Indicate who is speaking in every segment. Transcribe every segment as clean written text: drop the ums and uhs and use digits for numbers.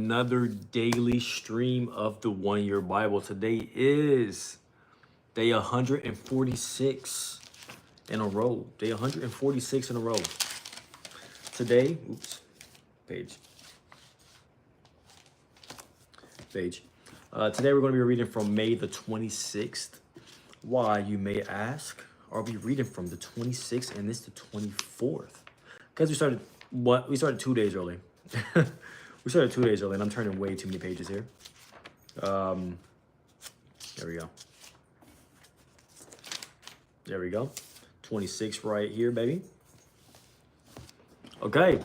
Speaker 1: another daily stream of the 1 Year Bible. Today is day 146 in a row. Day 146 in a row. Today, page. Today we're going to be reading from May the 26th. Why, you may ask? Are we reading from the 26th and this the 24th? Because we started 2 days early. We started 2 days early, and I'm turning way too many pages here. There we go. There we go. 26 right here, baby. Okay.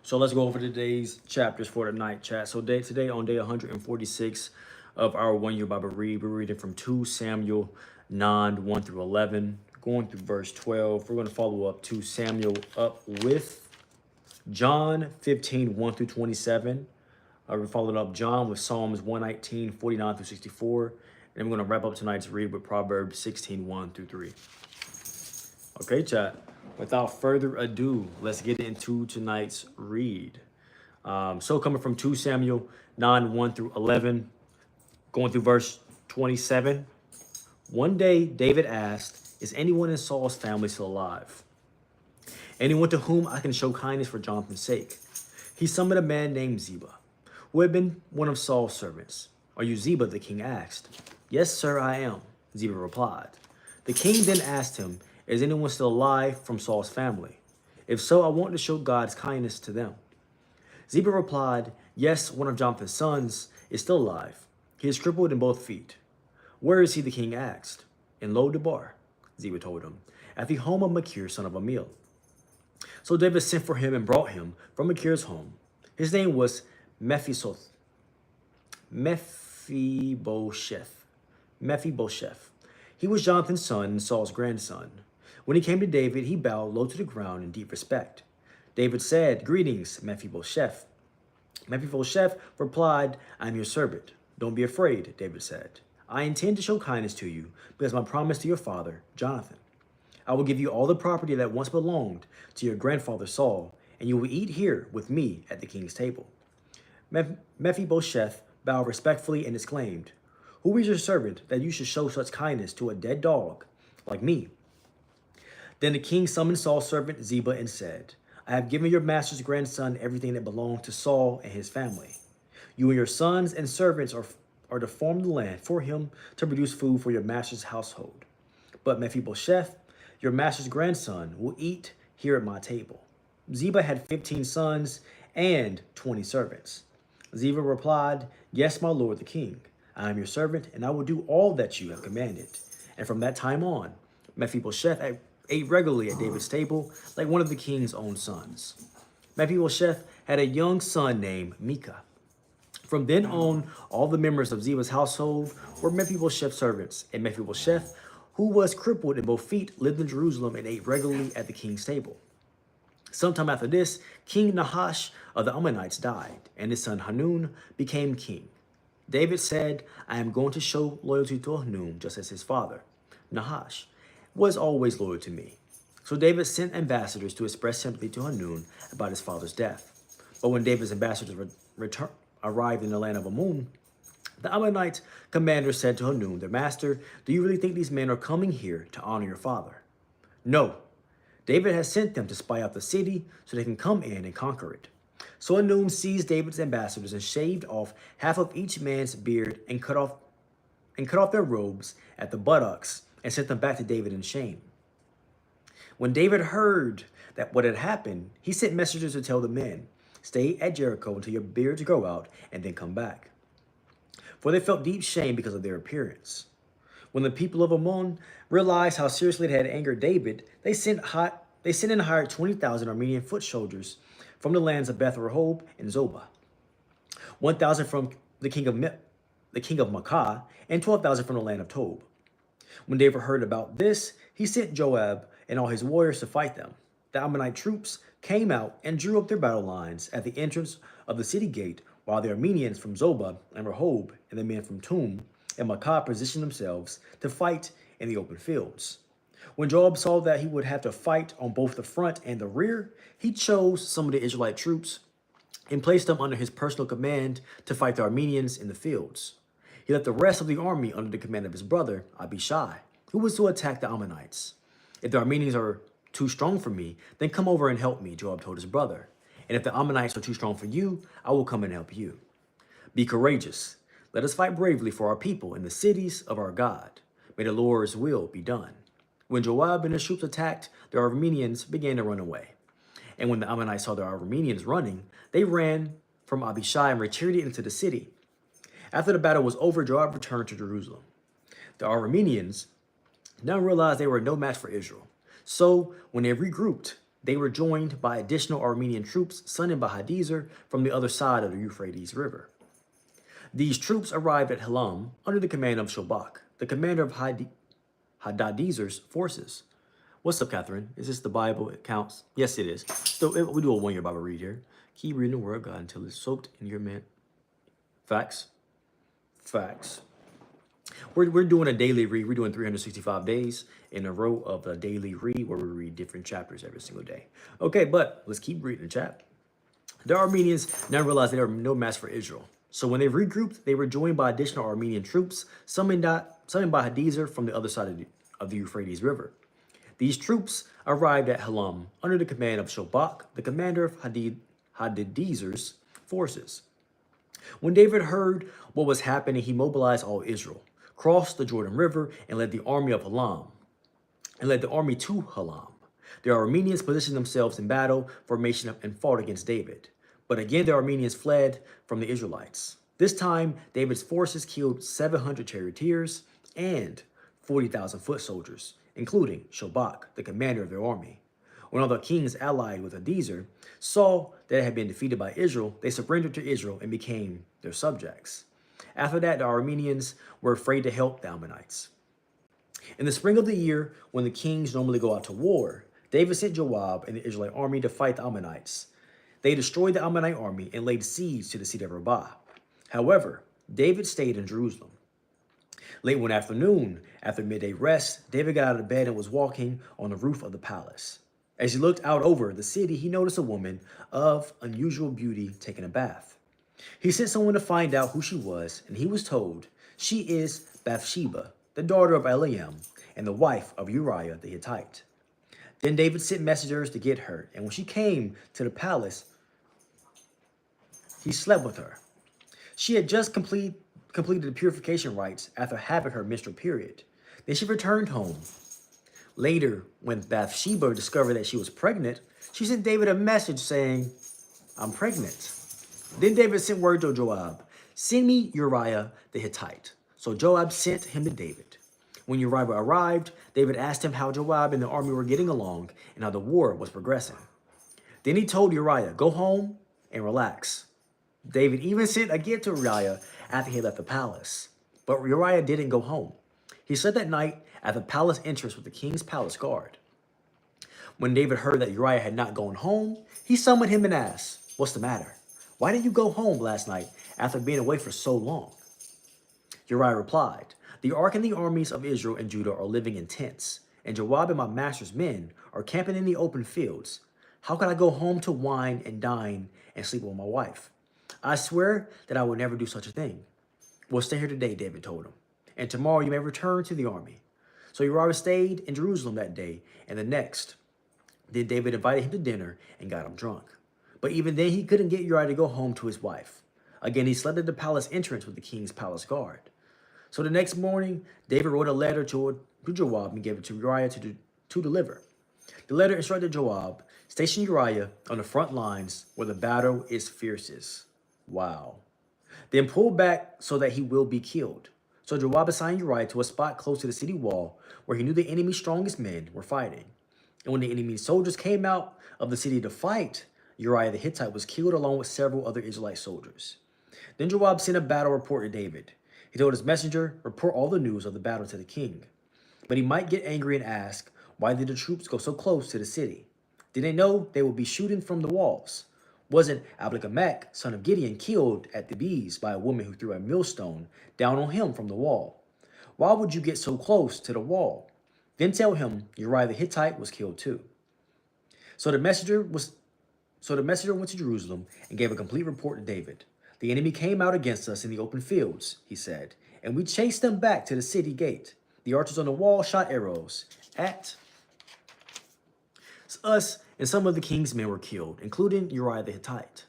Speaker 1: So let's go over today's chapters for tonight, chat. So today on day 146 of our 1 Year Bible read, we're reading from 2 Samuel 9, 1 through 11, going through verse 12. We're going to follow up 2 Samuel up with John 15, 1 through 27. We followed up John with Psalms 119, 49 through 64. And we're going to wrap up tonight's read with Proverbs 16, 1 through 3. Okay, chat. Without further ado, let's get into tonight's read. So coming from 2 Samuel 9, 1 through 11, going through verse 27. One day, David asked, "Is anyone in Saul's family still alive? Anyone to whom I can show kindness for Jonathan's sake?" He summoned a man named Ziba, who had been one of Saul's servants. "Are you Ziba?" the king asked. "Yes, sir, I am," Ziba replied. The king then asked him, "Is anyone still alive from Saul's family? If so, I want to show God's kindness to them." Ziba replied, "Yes, one of Jonathan's sons is still alive. He is crippled in both feet." "Where is he?" the king asked. "In Lo-debar," Ziba told him, "at the home of Machir, son of Ammiel." So David sent for him and brought him from Machir's home. His name was Mephibosheth. He was Jonathan's son and Saul's grandson. When he came to David, he bowed low to the ground in deep respect. David said, "Greetings, Mephibosheth." Mephibosheth replied, "I am your servant." "Don't be afraid," David said. "I intend to show kindness to you because of my promise to your father, Jonathan. I will give you all the property that once belonged to your grandfather Saul, and you will eat here with me at the king's table." Mephibosheth bowed respectfully and exclaimed, "Who is your servant that you should show such kindness to a dead dog like me?" Then the king summoned Saul's servant Ziba and said, "I have given your master's grandson everything that belonged to Saul and his family. You and your sons and servants are to farm the land for him to produce food for your master's household. But Mephibosheth, your master's grandson, will eat here at my table." Ziba had 15 sons and 20 servants. Ziba replied, "Yes, my lord the king. I am your servant, and I will do all that you have commanded." And from that time on, Mephibosheth ate regularly at David's table like one of the king's own sons. Mephibosheth had a young son named Micah. From then on, all the members of Ziba's household were Mephibosheth's servants, and Mephibosheth, who was crippled in both feet, lived in Jerusalem and ate regularly at the king's table. Sometime after this, King Nahash of the Ammonites died, and his son Hanun became king. David said, "I am going to show loyalty to Hanun just as his father, Nahash, was always loyal to me." So David sent ambassadors to express sympathy to Hanun about his father's death. But when David's ambassadors arrived in the land of Ammon, the Ammonite commander said to Hanun, their master, "Do you really think these men are coming here to honor your father?" "No. David has sent them to spy out the city so they can come in and conquer it." So Hanun seized David's ambassadors and shaved off half of each man's beard and cut off their robes at the buttocks and sent them back to David in shame. When David heard that what had happened, he sent messengers to tell the men, "Stay at Jericho until your beards grow out and then come back." For they felt deep shame because of their appearance. When the people of Ammon realized how seriously they had angered David, they sent and hired 20,000 Armenian foot soldiers from the lands of Beth Rehob and Zobah, 1,000 from the king of Makkah, and 12,000 from the land of Tob. When David heard about this, he sent Joab and all his warriors to fight them. The Ammonite troops came out and drew up their battle lines at the entrance of the city gate, while the Armenians from Zobah and Rehob and the men from Tum and Makkah positioned themselves to fight in the open fields. When Joab saw that he would have to fight on both the front and the rear, he chose some of the Israelite troops and placed them under his personal command to fight the Armenians in the fields. He left the rest of the army under the command of his brother, Abishai, who was to attack the Ammonites. If the Armenians are too strong for me, then come over and help me, Joab told his brother. And if the Ammonites are too strong for you, I will come and help you. Be courageous. Let us fight bravely for our people in the cities of our God. May the Lord's will be done. When Joab and his troops attacked, the Armenians began to run away. And when the Ammonites saw the Armenians running, they ran from Abishai and retreated into the city. After the battle was over, Joab returned to Jerusalem. The Armenians now realized they were no match for Israel. So when they regrouped, they were joined by additional Armenian troops sent by Hadaezer from the other side of the Euphrates River. These troops arrived at Helam under the command of Shobach, the commander of Hadadezer's forces. What's up, Catherine? Is this the Bible? It counts? Yes, it is. So we do a one-year Bible read here. Keep reading the word of God until it's soaked in your man. Facts. Facts. We're doing a daily read. We're doing 365 days in a row of a daily read where we read different chapters every single day. Okay, but let's keep reading the chat. The Armenians now realized they were no match for Israel. So when they regrouped, they were joined by additional Armenian troops summoned by Hadaezer from the other side of the Euphrates River. These troops arrived at Helam under the command of Shobach, the commander of Hadadezer's forces. When David heard what was happening, he mobilized all Israel, crossed the Jordan River, and led the army to Helam. The Armenians positioned themselves in battle formation and fought against David. But again, the Armenians fled from the Israelites. This time, David's forces killed 700 charioteers and 40,000 foot soldiers, including Shobach, the commander of their army. When all the kings allied with Hadaezer saw that it had been defeated by Israel, they surrendered to Israel and became their subjects. After that, the Armenians were afraid to help the Ammonites. In the spring of the year, when the kings normally go out to war, David sent Joab and the Israelite army to fight the Ammonites. They destroyed the Ammonite army and laid siege to the city of Rabbah. However, David stayed in Jerusalem. Late one afternoon, after midday rest, David got out of bed and was walking on the roof of the palace. As he looked out over the city, he noticed a woman of unusual beauty taking a bath. He sent someone to find out who she was, and he was told, she is Bathsheba, the daughter of Eliam, and the wife of Uriah the Hittite. Then David sent messengers to get her, and when she came to the palace, he slept with her. She had just completed the purification rites after having her menstrual period. Then she returned home. Later, when Bathsheba discovered that she was pregnant, she sent David a message saying, I'm pregnant. Then David sent word to Joab, send me Uriah the Hittite. So Joab sent him to David. When Uriah arrived, David asked him how Joab and the army were getting along and how the war was progressing. Then he told Uriah, go home and relax. David even sent a gift to Uriah after he left the palace. But Uriah didn't go home. He slept that night at the palace entrance with the king's palace guard. When David heard that Uriah had not gone home, he summoned him and asked, what's the matter? Why didn't you go home last night after being away for so long? Uriah replied, the ark and the armies of Israel and Judah are living in tents, and Joab and my master's men are camping in the open fields. How could I go home to wine and dine and sleep with my wife? I swear that I would never do such a thing. Well, stay here today, David told him, and tomorrow you may return to the army. So Uriah stayed in Jerusalem that day and the next. Then David invited him to dinner and got him drunk. But even then, he couldn't get Uriah to go home to his wife. Again, he slept at the palace entrance with the king's palace guard. So the next morning, David wrote a letter to Joab and gave it to Uriah to deliver. The letter instructed Joab, station Uriah on the front lines where the battle is fiercest. Wow. Then pull back so that he will be killed. So Joab assigned Uriah to a spot close to the city wall where he knew the enemy's strongest men were fighting. And when the enemy's soldiers came out of the city to fight, Uriah the Hittite was killed along with several other Israelite soldiers. Then Joab sent a battle report to David. He told his messenger, report all the news of the battle to the king. But he might get angry and ask, why did the troops go so close to the city? Did they know they would be shooting from the walls? Wasn't Abimelech, son of Gideon, killed at Thebez by a woman who threw a millstone down on him from the wall? Why would you get so close to the wall? Then tell him Uriah the Hittite was killed too. So the messenger So the messenger went to Jerusalem and gave a complete report to David. The enemy came out against us in the open fields, he said, and we chased them back to the city gate. The archers on the wall shot arrows at us, and some of the king's men were killed, including Uriah the Hittite.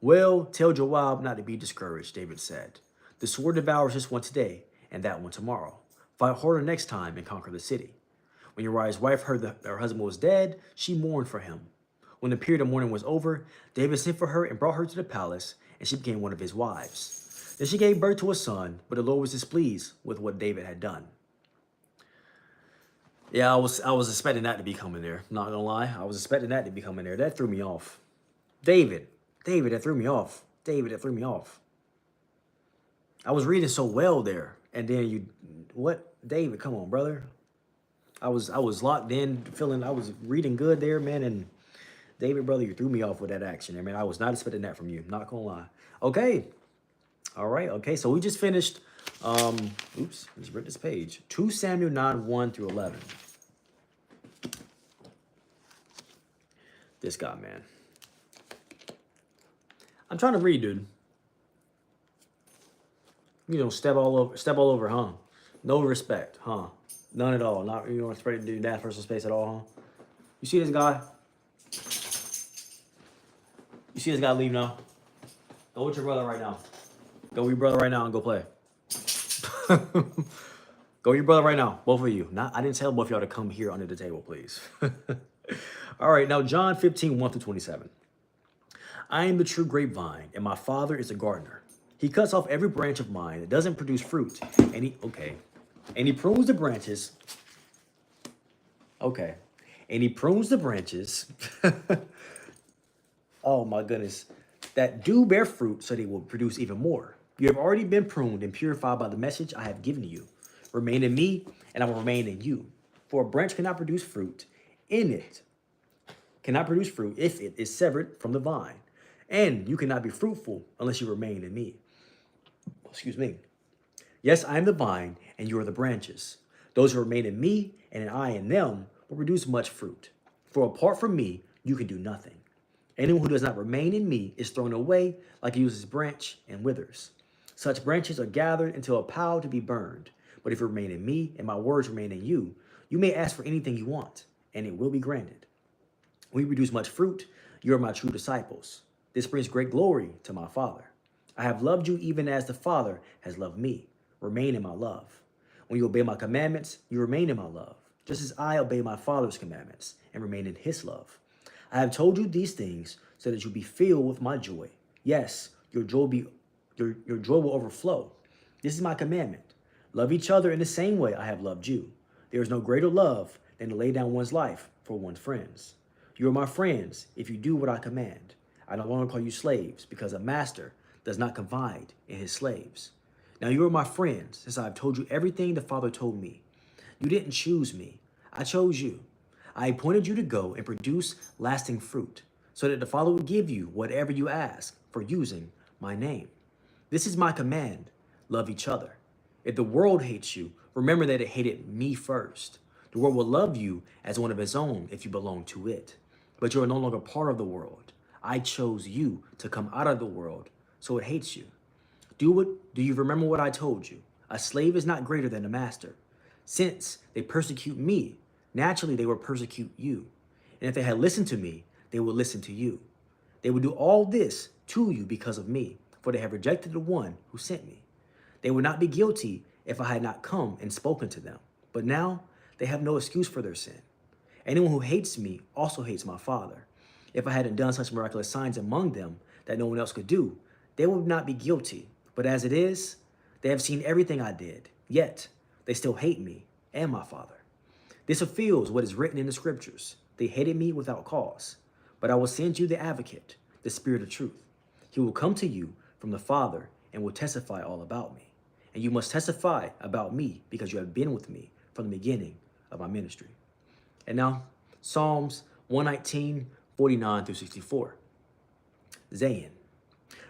Speaker 1: Well, tell Joab not to be discouraged, David said. The sword devours this one today, and that one tomorrow. Fight harder next time and conquer the city. When Uriah's wife heard that her husband was dead, she mourned for him. When the period of mourning was over, David sent for her and brought her to the palace, and she became one of his wives. Then she gave birth to a son, but the Lord was displeased with what David had done. Yeah, I was expecting that to be coming there. Not gonna lie, I was expecting that to be coming there. That threw me off. David, that threw me off. David, that threw me off. I was reading so well there, and then what? David, come on, brother. I was locked in, feeling I was reading good there, man, and David, brother, you threw me off with that action there, man. I was not expecting that from you. Not gonna lie. Okay. All right. Okay. So we just finished. Oops. Let's rip this page. 2 Samuel 9, 1 through 11. This guy, man. I'm trying to read, dude. You know, step all over, huh? No respect, huh? None at all. Not you don't expect to do that personal space at all, huh? You see this guy? You see this guy leave now? Go with your brother right now. Go with your brother right now and go play. Go with your brother right now, both of you. I didn't tell both of y'all to come here under the table, please. All right, now John 15, 1 through 27. I am the true grapevine, and my Father is a gardener. He cuts off every branch of mine that doesn't produce fruit, and he prunes the branches. Okay, and he prunes the branches. Oh my goodness, that do bear fruit, so they will produce even more. You have already been pruned and purified by the message I have given you. Remain in me, and I will remain in you. For a branch cannot produce fruit if it is severed from the vine. And you cannot be fruitful unless you remain in me. Excuse me. Yes, I am the vine, and you are the branches. Those who remain in me, and I in them, will produce much fruit. For apart from me, you can do nothing. Anyone who does not remain in me is thrown away like a useless branch and withers. Such branches are gathered into a pile to be burned. But if you remain in me, and my words remain in you, you may ask for anything you want, and it will be granted. When you produce much fruit, you are my true disciples. This brings great glory to my Father. I have loved you even as the Father has loved me. Remain in my love. When you obey my commandments, you remain in my love, just as I obey my Father's commandments and remain in his love. I have told you these things so that you'll be filled with my joy. Yes, your joy will overflow. This is my commandment. Love each other in the same way I have loved you. There is no greater love than to lay down one's life for one's friends. You are my friends if you do what I command. I no longer call you slaves because a master does not confide in his slaves. Now you are my friends since I have told you everything the Father told me. You didn't choose me. I chose you. I appointed you to go and produce lasting fruit so that the Father would give you whatever you ask for using my name. This is my command. Love each other. If the world hates you, remember that it hated me first. The world will love you as one of its own if you belong to it. But you are no longer part of the world. I chose you to come out of the world, so it hates you. Do you remember what I told you? A slave is not greater than a master. Since they persecute me, naturally they will persecute you. And if they had listened to me, they would listen to you. They would do all this to you because of me, for they have rejected the one who sent me. They would not be guilty if I had not come and spoken to them. But now they have no excuse for their sin. Anyone who hates me also hates my Father. If I hadn't done such miraculous signs among them that no one else could do, they would not be guilty. But as it is, they have seen everything I did, yet they still hate me and my Father. This fulfills what is written in the scriptures. They hated me without cause. But I will send you the advocate, the Spirit of truth. He will come to you from the Father and will testify all about me. And you must testify about me because you have been with me from the beginning of my ministry. And now, Psalms 119, 49 through 64. Zayin.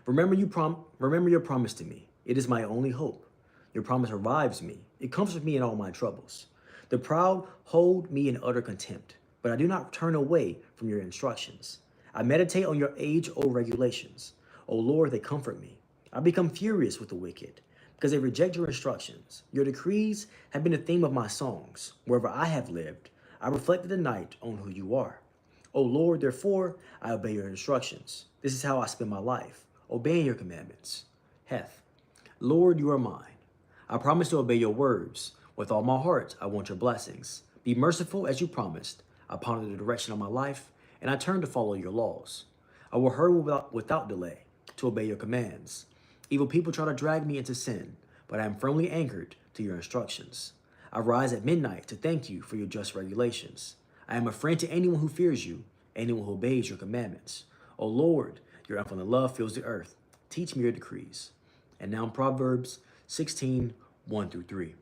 Speaker 1: Remember your promise to me. It is my only hope. Your promise revives me. It comforts me in all my troubles. The proud hold me in utter contempt, but I do not turn away from your instructions. I meditate on your age-old regulations. O Lord, they comfort me. I become furious with the wicked because they reject your instructions. Your decrees have been the theme of my songs. Wherever I have lived, I reflected the night on who you are. O Lord, therefore, I obey your instructions. This is how I spend my life, obeying your commandments. Heth, Lord, you are mine. I promise to obey your words. With all my heart, I want your blessings. Be merciful as you promised. I ponder the direction of my life, and I turn to follow your laws. I will hurry without delay to obey your commands. Evil people try to drag me into sin, but I am firmly anchored to your instructions. I rise at midnight to thank you for your just regulations. I am a friend to anyone who fears you, anyone who obeys your commandments. O Lord, your infinite love fills the earth. Teach me your decrees. And now in Proverbs 16, 1 through 3.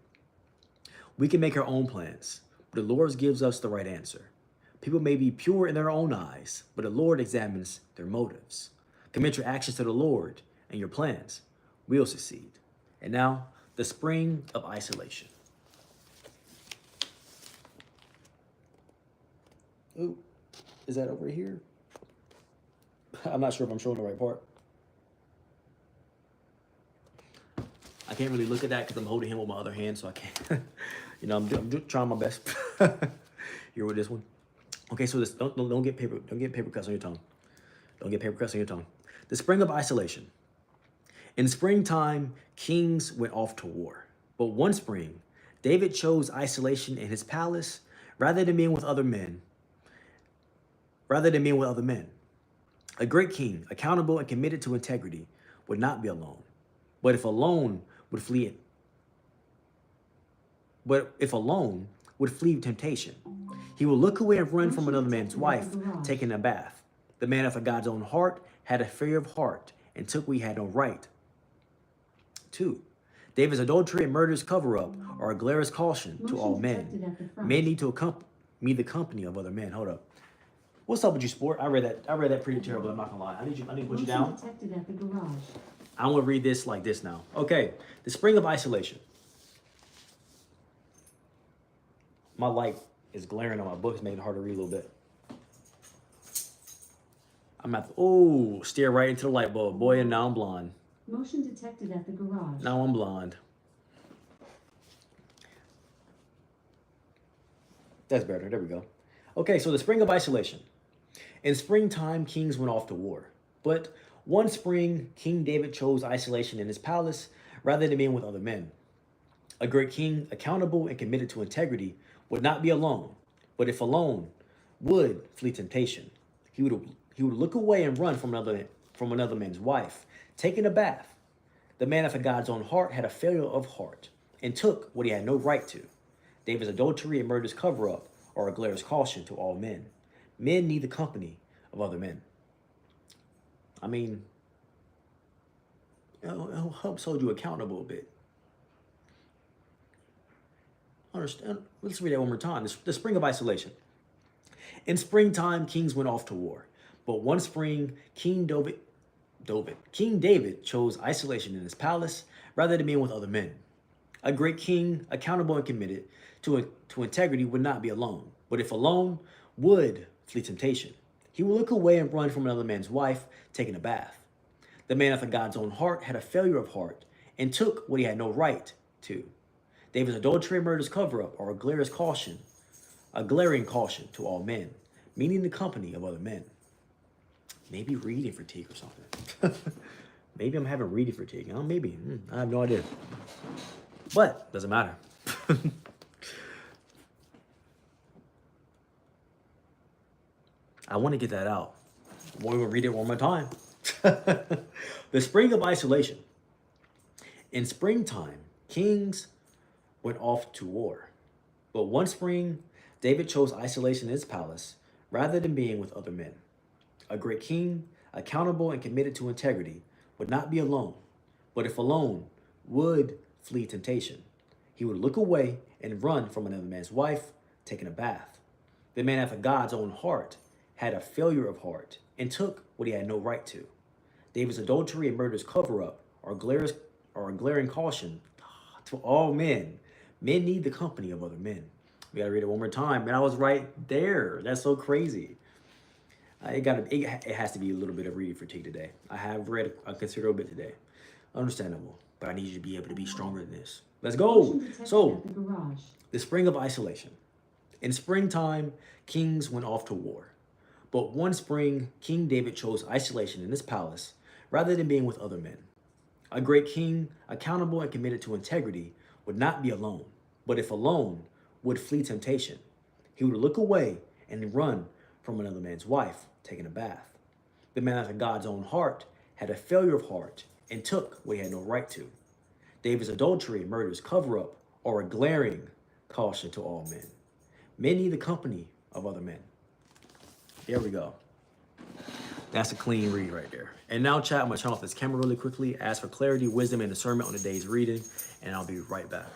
Speaker 1: We can make our own plans, but the Lord gives us the right answer. People may be pure in their own eyes, but the Lord examines their motives. Commit your actions to the Lord, and your plans will succeed. And now, the spring of isolation. Ooh, is that over here? I'm not sure if I'm showing the right part. I can't really look at that because I'm holding him with my other hand, so I can't. I'm trying my best. Here with this one. Okay, so this don't get paper cuts on your tongue. Don't get paper cuts on your tongue. The spring of isolation. In springtime, kings went off to war. But one spring, David chose isolation in his palace rather than being with other men. A great king, accountable and committed to integrity, would not be alone. But if alone would flee temptation, he would look away and run from another man's wife, taking a bath. The man after God's own heart had a fear of heart and took what he had no right. 2. David's adultery and murder's cover-up are a glorious caution to all men. Men need to accompany the company of other men. Hold up. What's up with you, sport? I read that pretty terrible. I'm not gonna lie. I need to put you down.
Speaker 2: At the garage.
Speaker 1: I'm gonna read this like this now. Okay, the spring of isolation. My light is glaring on my book. It's making it hard to read a little bit. I'm at stare right into the light bulb, boy, and now I'm blind.
Speaker 2: Motion detected at the garage.
Speaker 1: Now I'm blind. That's better. There we go. Okay, so the spring of isolation. In springtime, kings went off to war. But one spring, King David chose isolation in his palace rather than being with other men. A great king, accountable and committed to integrity, would not be alone, but if alone, would flee temptation. He would look away and run from another man's wife, taking a bath. The man after God's own heart had a failure of heart and took what he had no right to. David's adultery and murder's cover-up are a glorious caution to all men. Men need the company of other men. I mean, it helps hold you accountable a bit. Understand? Let's read that one more time. The spring of isolation. In springtime, kings went off to war. But one spring, King David chose isolation in his palace rather than being with other men. A great king, accountable and committed to integrity, would not be alone, but if alone, would flee temptation. He would look away and run from another man's wife, taking a bath. The man after God's own heart had a failure of heart and took what he had no right to. David's adultery and murder's cover-up are a glaring caution to all men, meaning the company of other men. Maybe reading fatigue or something. Maybe I'm having reading fatigue. Maybe. I have no idea. But doesn't matter. I want to get that out. We're going to read it one more time. The spring of isolation. In springtime, kings went off to war. But one spring, David chose isolation in his palace rather than being with other men. A great king, accountable and committed to integrity, would not be alone, but if alone, would flee temptation. He would look away and run from another man's wife, taking a bath. The man after God's own heart had a failure of heart and took what he had no right to. David's adultery and murder's cover-up are a glaring caution to all men. Men need the company of other men. We gotta read it one more time. And I was right there. That's so crazy. It has to be a little bit of reading fatigue today. I have read a considerable bit today. Understandable. But I need you to be able to be stronger than this. Let's go.
Speaker 2: Motion detected
Speaker 1: So,
Speaker 2: at the garage.
Speaker 1: the spring of isolation. In springtime, kings went off to war. But one spring, King David chose isolation in his palace rather than being with other men. A great king, accountable and committed to integrity, would not be alone, but if alone, would flee temptation. He would look away and run from another man's wife taking a bath. The man after God's own heart had a failure of heart and took what he had no right to. David's adultery and murders cover up are a glaring caution to all men. Men need the company of other men. There we go. That's a clean read right there. And now, chat, I'm going to turn off this camera really quickly, ask for clarity, wisdom, and discernment on the day's reading, and I'll be right back.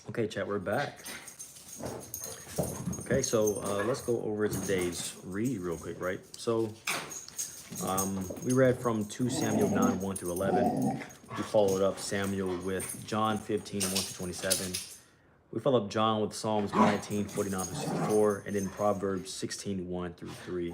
Speaker 1: Okay, chat, we're back. Okay, so let's go over today's read real quick, right? So we read from 2 Samuel 9, 1 through 11. We followed up Samuel with John 15, 1 through 27. We followed up John with Psalms 19, 49 through 64, and then Proverbs 16, 1 through 3.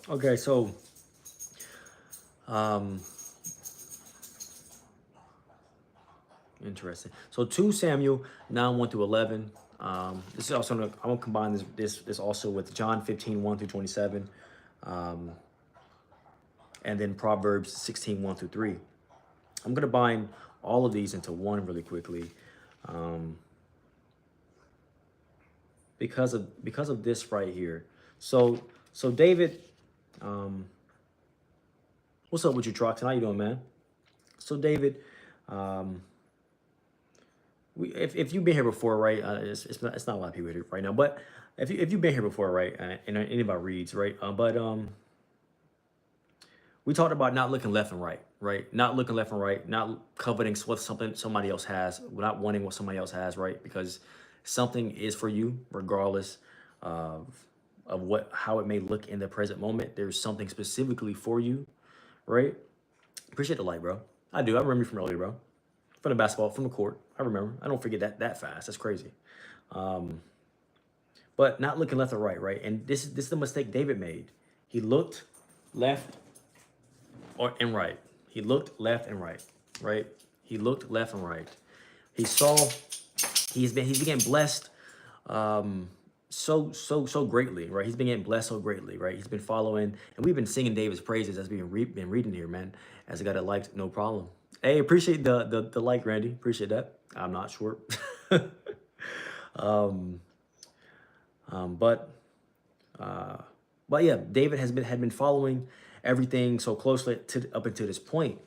Speaker 1: Okay, so interesting. So 2 Samuel 9, 1 through 11. This is also I'm gonna combine this also with John 15, 1 through 27, and then Proverbs 16, 1 through 3. I'm gonna bind all of these into one really quickly, because of this right here. So David, what's up with you, Troxon? How you doing, man? So David, if you've been here before, right? It's not a lot of people here right now, but if you've been here before, right? And any of our reads, right? But we talked about not looking left and right, right? Not looking left and right, not coveting what somebody else has, not wanting what somebody else has, right? Because something is for you, regardless of how it may look in the present moment. There's something specifically for you, right? Appreciate the light, bro. I do. I remember you from earlier, bro. From the basketball, from the court. I remember. I don't forget that fast. That's crazy. But not looking left or right, right? And this is the mistake David made. He looked left and right. He looked left and right, right? He looked left and right. He saw he's been getting blessed so greatly, right? He's been getting blessed so greatly, right? He's been following, and we've been singing David's praises as we've been reading here, man. As I got it liked, no problem. Hey, appreciate the like, Randy. Appreciate that. I'm not short. But yeah, David had been following everything so closely up until this point,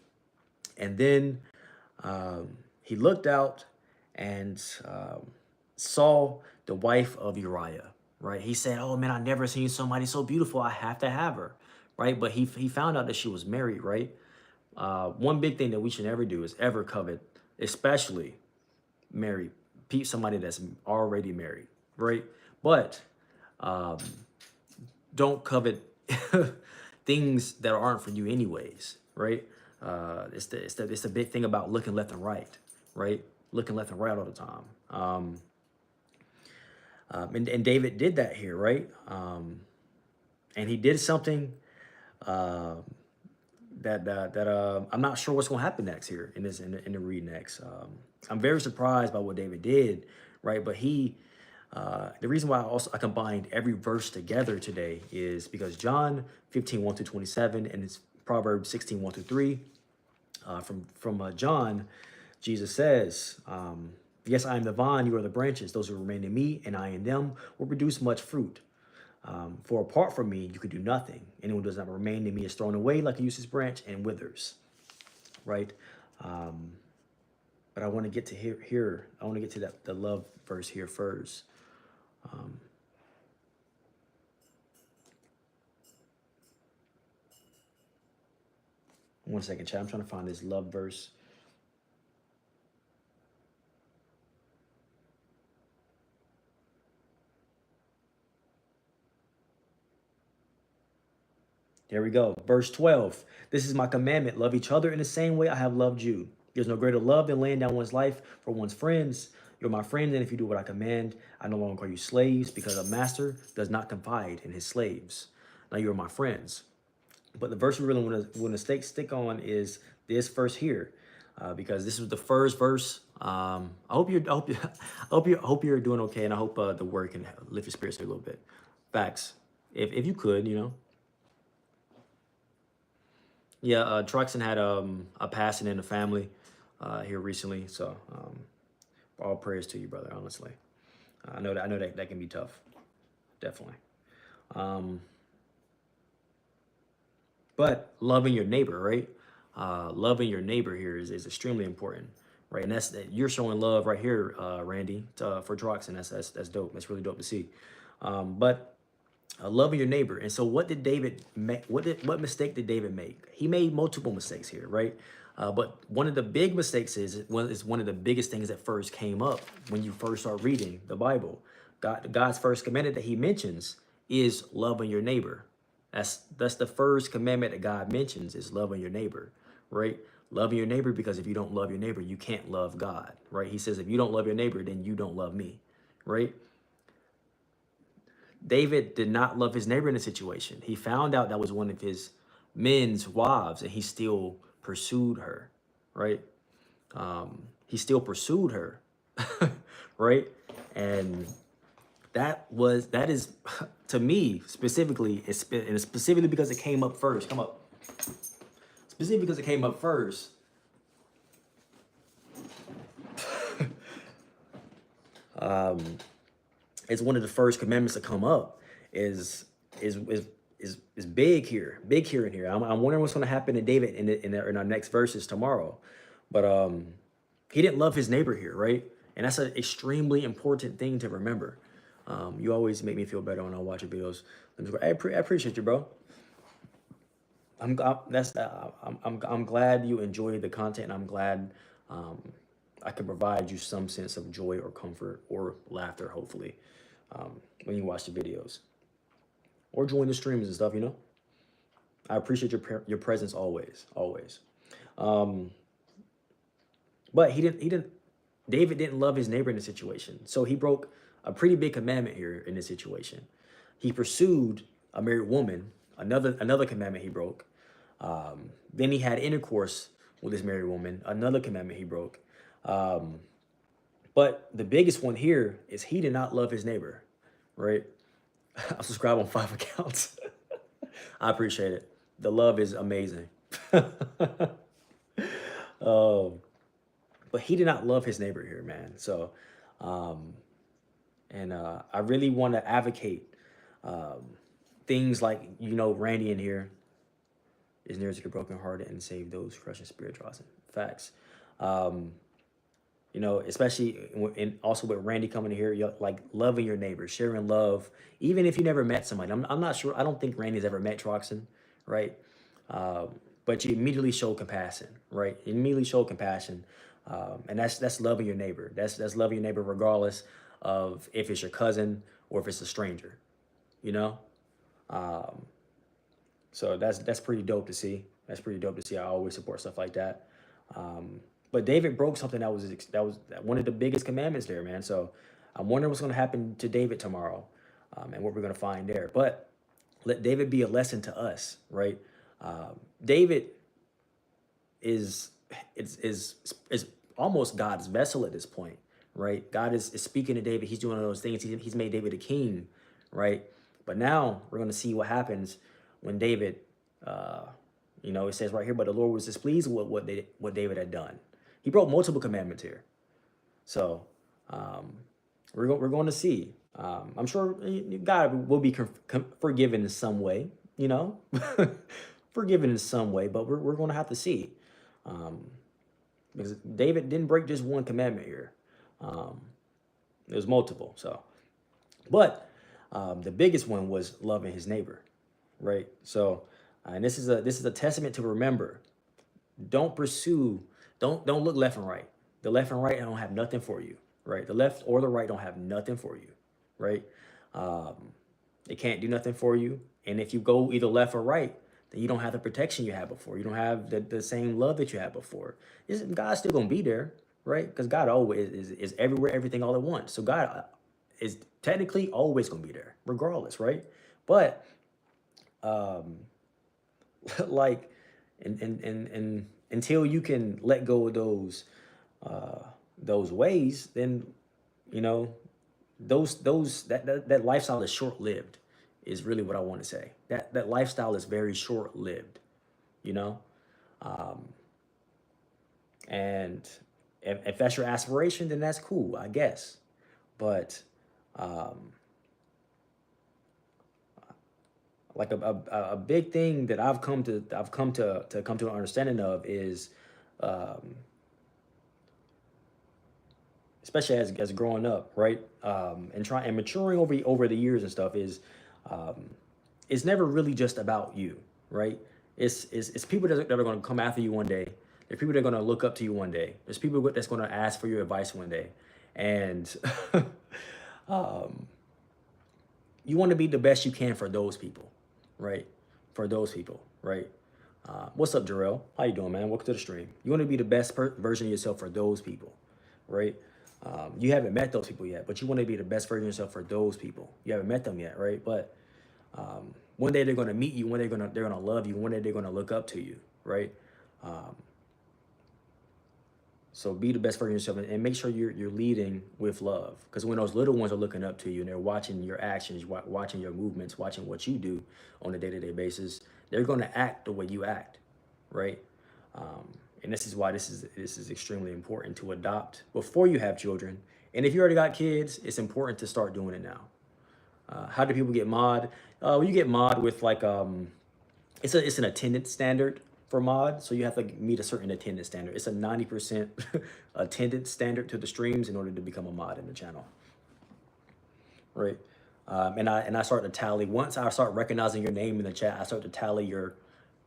Speaker 1: and then he looked out and saw the wife of Uriah. Right? He said, "Oh man, I never seen somebody so beautiful. I have to have her." Right? But he found out that she was married. Right? One big thing that we should never do is ever covet, especially married, somebody that's already married, right? But don't covet things that aren't for you anyways, right? It's the big thing about looking left and right, right? Looking left and right all the time. And David did that here, right? And he did something that I'm not sure what's going to happen next here in the read next. I'm very surprised by what David did, right? But the reason why I combined every verse together today is because John 15, 1 through 27, and it's Proverbs 16, 1 through 3. From John, Jesus says, "Yes, I am the vine, you are the branches. Those who remain in me and I in them will produce much fruit. For apart from me, you could do nothing. Anyone who does not remain in me is thrown away like a useless branch and withers." Right? But I want to get to here. I want to get to the love verse here first. One second, chat. I'm trying to find this love verse. There we go. Verse 12. "This is my commandment. Love each other in the same way I have loved you. There's no greater love than laying down one's life for one's friends. You're my friend, and if you do what I command, I no longer call you slaves, because a master does not confide in his slaves. Now you are my friends." But the verse we really want to stick on is this verse here, because this was the first verse. I hope you're doing okay, and I hope the word can lift your spirits a little bit. Facts. If you could, you know. Yeah, Truxton had a passing in the family here recently, so all prayers to you, brother. Honestly, I know that can be tough, definitely. But loving your neighbor, right? Loving your neighbor here is extremely important, right? And that you're showing love right here, Randy, for Truxton. That's dope. That's really dope to see. But loving your neighbor. And so what did David make? What mistake did David make? He made multiple mistakes here, right? But one of the big mistakes is one of the biggest things that first came up when you first start reading the Bible. God's first commandment that he mentions is loving your neighbor. That's the first commandment that God mentions, is loving your neighbor, right? Loving your neighbor, because if you don't love your neighbor, you can't love God, right? He says, if you don't love your neighbor, then you don't love me, right? David did not love his neighbor in a situation. He found out that was one of his men's wives, and he still pursued her, right? He still pursued her, right? And that is to me specifically, and it's specifically because it came up first. Come up. Specifically because it came up first. It's one of the first commandments to come up. Is big here, in here. I'm wondering what's going to happen to David in our next verses tomorrow. But he didn't love his neighbor here, right? And that's an extremely important thing to remember. You always make me feel better when I watch your videos. I appreciate you, bro. I'm glad you enjoy the content. And I'm glad I can provide you some sense of joy or comfort or laughter, hopefully, when you watch the videos or join the streams and stuff. You know, I appreciate your presence always, always. But David didn't love his neighbor in the situation, so he broke a pretty big commandment here in this situation. He pursued a married woman, another commandment he broke. Then he had intercourse with this married woman, another commandment he broke. But the biggest one here is he did not love his neighbor, right? I'll subscribe on 5 accounts. I appreciate it. The love is amazing. But he did not love his neighbor here, man. So, I really want to advocate things like, Randy in here is near to the brokenhearted and save those crushing spirit drossing. Facts. Especially also with Randy coming in here, like loving your neighbor, sharing love, even if you never met somebody. I'm not sure. I don't think Randy's ever met Troxen, right? But you immediately show compassion, right? You immediately show compassion. And that's loving your neighbor. That's loving your neighbor regardless of if it's your cousin or if it's a stranger, So that's pretty dope to see. That's pretty dope to see. I always support stuff like that. But David broke something that was one of the biggest commandments there, man. So I'm wondering what's going to happen to David tomorrow, and what we're going to find there. But let David be a lesson to us, right? David is almost God's vessel at this point, right? God is speaking to David. He's doing all those things. He's made David a king, right? But now we're going to see what happens when David, it says right here, but the Lord was displeased with what David had done. He broke multiple commandments here. So we're going to see. I'm sure God will be forgiven in some way, forgiven in some way, but we're going to have to see. Because David didn't break just one commandment here. There's multiple. So, but the biggest one was loving his neighbor, right? So, and this is a testament to remember. Don't look left and right. The left and right don't have nothing for you, right? The left or the right don't have nothing for you, right? They can't do nothing for you. And if you go either left or right, then you don't have the protection you had before. You don't have the same love that you had before. God's still going to be there, right? Because God always is everywhere, everything all at once. So God is technically always going to be there, regardless, right? But like, and until you can let go of those ways, then that lifestyle is short-lived. Is really what I want to say. That lifestyle is very short-lived, and if that's your aspiration, then that's cool, I guess. But like a big thing that I've come to an understanding of is, especially as growing up, right, and maturing over the years and stuff, is it's never really just about you, right? It's people that are going to come after you one day. There's people that are going to look up to you one day. There's people that's going to ask for your advice one day, and you want to be the best you can for those people, right? For those people, right? What's up, Jarrell? How you doing, man? Welcome to the stream. You want to be the best version of yourself for those people, right? You haven't met those people yet, but you want to be the best version of yourself for those people. You haven't met them yet, right? But one day they're going to meet you. One day they're going to love you. One day they're going to look up to you, right? So be the best version of yourself, and make sure you're leading with love. Because when those little ones are looking up to you and they're watching your actions, watching your movements, watching what you do on a day-to-day basis, they're going to act the way you act, right? And this is why this is extremely important to adopt before you have children. And if you already got kids, it's important to start doing it now. How do people get mod? Well, you get mod with like it's an attendance standard for mod, so you have to meet a certain attendance standard. It's a 90% attendance standard to the streams in order to become a mod in the channel, right? And I start to tally once I start recognizing your name in the chat. I start to tally your.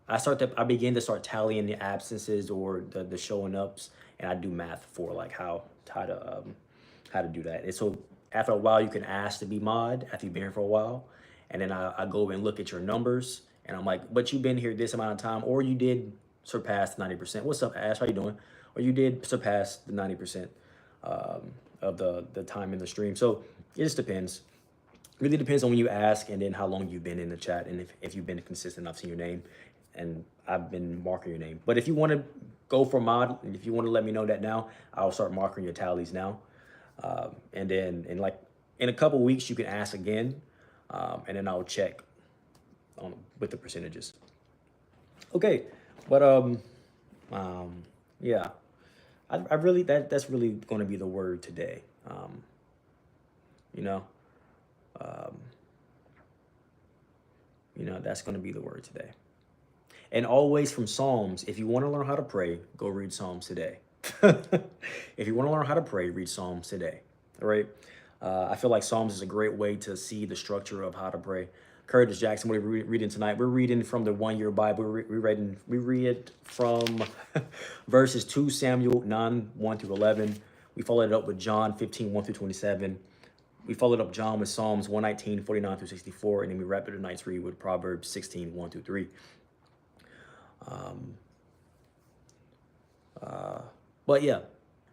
Speaker 1: I begin to start tallying the absences or the showing ups, and I do math for like how to do that. And so after a while, you can ask to be mod after you've been here for a while, and then I go and look at your numbers. And I'm like, but you've been here this amount of time, or you did surpass 90%. What's up, Ash? How you doing? Or you did surpass the 90% of the time in the stream. So it just depends. Really depends on when you ask, and then how long you've been in the chat, and if you've been consistent. I've seen your name, and I've been marking your name. But if you want to go for mod, and if you want to let me know that now, I'll start marking your tallies now. And then in a couple weeks, you can ask again, and then I'll check with the percentages. Okay, but yeah, I really that's really going to be the word today. You know, that's going to be the word today. And always from Psalms, if you want to learn how to pray, go read Psalms today. If you want to learn how to pray, read Psalms today. All right. I feel like Psalms is a great way to see the structure of how to pray. Curtis Jackson, what are we reading tonight? We're reading from the 1 Year Bible. We read from verses 2 Samuel 9, 1 through 11. We followed it up with John 15, 1 through 27. We followed up John with Psalms 119, 49 through 64. And then we wrapped up tonight's read with Proverbs 16, 1 through 3. But yeah,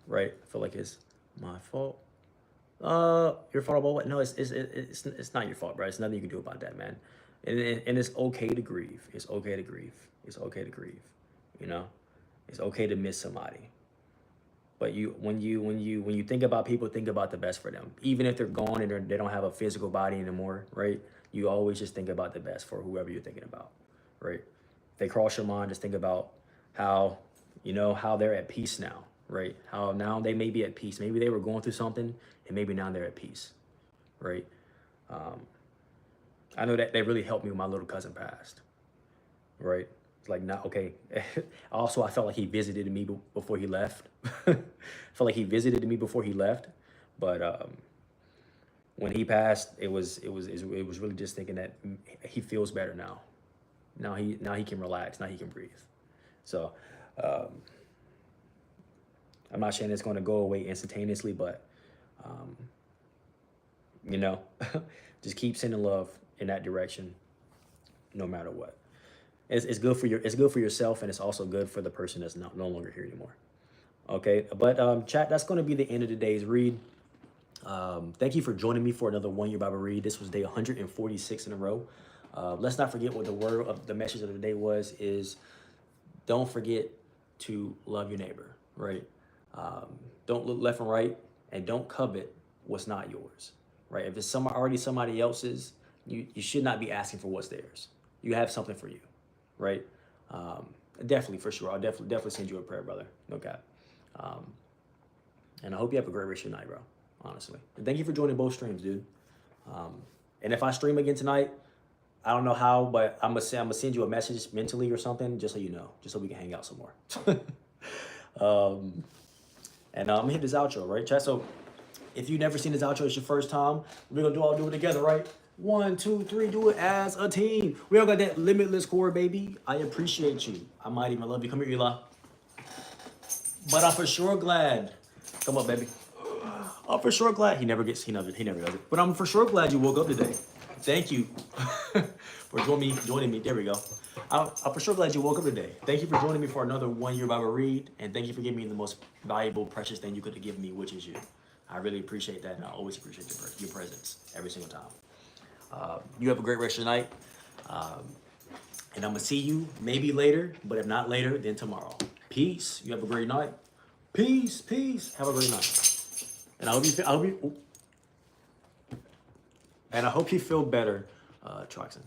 Speaker 1: right. I feel like it's my fault. Your fault about what? No, it's not your fault, bro. It's nothing you can do about that, man. And it's okay to grieve. It's okay to grieve. It's okay to grieve. You know, it's okay to miss somebody. But when you think about people, think about the best for them. Even if they're gone and they don't have a physical body anymore, right? You always just think about the best for whoever you're thinking about, right? If they cross your mind, just think about how they're at peace now, right? How now they may be at peace. Maybe they were going through something, and maybe now they're at peace, right? I know that they really helped me when my little cousin passed, right? It's like, not okay. Also, I felt like he visited me before he left. I felt like he visited me before he left, but when he passed, it was really just thinking that he feels better now. Now he can relax. Now he can breathe. So I'm not saying it's going to go away instantaneously, but just keep sending love in that direction, no matter what. It's good for yourself, and it's also good for the person that's no longer here anymore. Okay, but chat, that's going to be the end of today's read. Thank you for joining me for another 1 Year Bible read. This was day 146 in a row. Let's not forget what the word of the message of the day is don't forget to love your neighbor, right? Don't look left and right, and don't covet what's not yours, right? If it's already somebody else's, you should not be asking for what's theirs. You have something for you, right? Definitely, for sure. I'll definitely send you a prayer, brother. No cap. And I hope you have a great rest of your night, bro. Honestly. And thank you for joining both streams, dude. And if I stream again tonight, I don't know how, but I'm gonna send you a message mentally or something, just so you know, just so we can hang out some more. And I'm gonna hit this outro, right, chat? So if you've never seen this outro, it's your first time, we're gonna all do it together, right? 1, 2, 3, do it as a team. We all got that limitless core, baby. I appreciate you. I might even love you. Come here, Eli. But I'm for sure glad. Come up, baby. I'm for sure glad he never does it. But I'm for sure glad you woke up today. Thank you for joining me. There we go. I'm for sure glad you woke up today. Thank you for joining me for another 1 Year Bible read, and thank you for giving me the most valuable, precious thing you could have given me, which is you. I really appreciate that, and I always appreciate your presence every single time. You have a great rest of your night, and I'm gonna see you maybe later, but if not later, then tomorrow. Peace. You have a great night. Peace, peace. Have a great night. And I hope you feel better, Troxon.